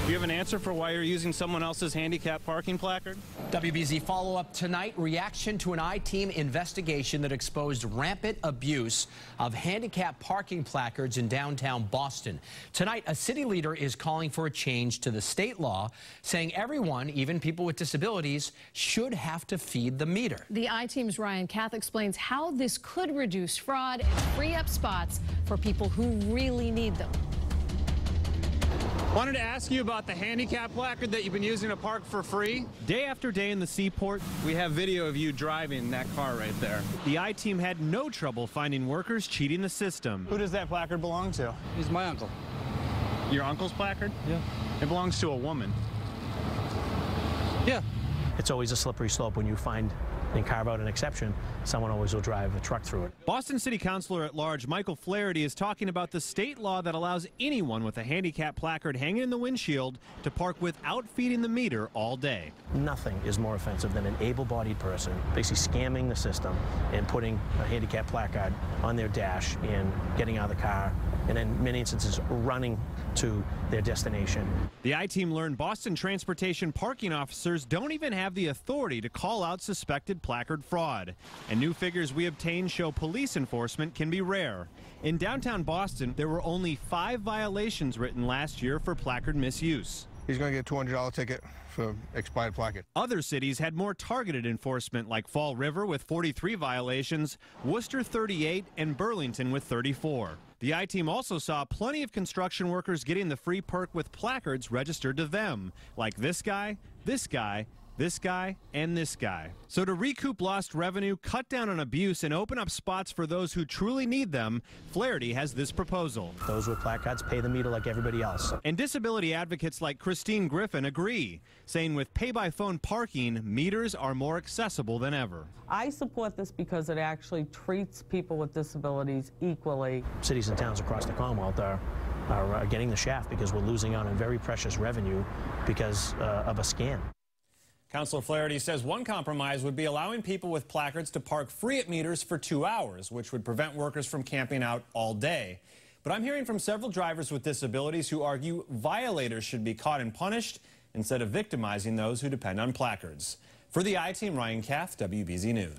Do you have an answer for why you're using someone else's handicap parking placard? WBZ follow-up tonight, reaction to an I-Team investigation that exposed rampant abuse of handicap parking placards in downtown Boston. Tonight, a city leader is calling for a change to the state law, saying everyone, even people with disabilities, should have to feed the meter. The I-Team's Kath explains how this could reduce fraud and free up spots for people who really need them. Wanted to ask you about the handicap placard that you've been using to park for free. Day after day in the Seaport, we have video of you driving that car right there. The I-Team had no trouble finding workers cheating the system. Who does that placard belong to? He's my uncle. Your uncle's placard? Yeah. It belongs to a woman. Yeah. It's always a slippery slope when you find and carve out an exception. Someone always will drive a truck through it. Boston City Councilor at Large Michael Flaherty is talking about the state law that allows anyone with a handicap placard hanging in the windshield to park without feeding the meter all day. Nothing is more offensive than an able-bodied person basically scamming the system and putting a handicap placard on their dash and getting out of the car, and in many instances running to their destination. The I-Team learned Boston transportation parking officers don't even have the authority to call out suspected placard fraud. And new figures we obtained show police enforcement can be rare. In downtown Boston, there were only 5 violations written last year for placard misuse. He's going to get a $200 ticket for expired placard. Other cities had more targeted enforcement, like Fall River with 43 violations, Worcester 38, and Burlington with 34. The I-Team also saw plenty of construction workers getting the free perk with placards registered to them, like this guy, this guy, this guy, and this guy. So to recoup lost revenue, cut down on abuse, and open up spots for those who truly need them, Flaherty has this proposal. Those with placards pay the meter like everybody else. And disability advocates like Christine Griffin agree, saying with pay-by-phone parking, meters are more accessible than ever. I support this because it actually treats people with disabilities equally. Cities and towns across the Commonwealth are getting the shaft because we're losing out on very precious revenue because of a scam. Councilor Flaherty says one compromise would be allowing people with placards to park free at meters for 2 hours, which would prevent workers from camping out all day. But I'm hearing from several drivers with disabilities who argue violators should be caught and punished instead of victimizing those who depend on placards. For the I-Team, Kath, WBZ News.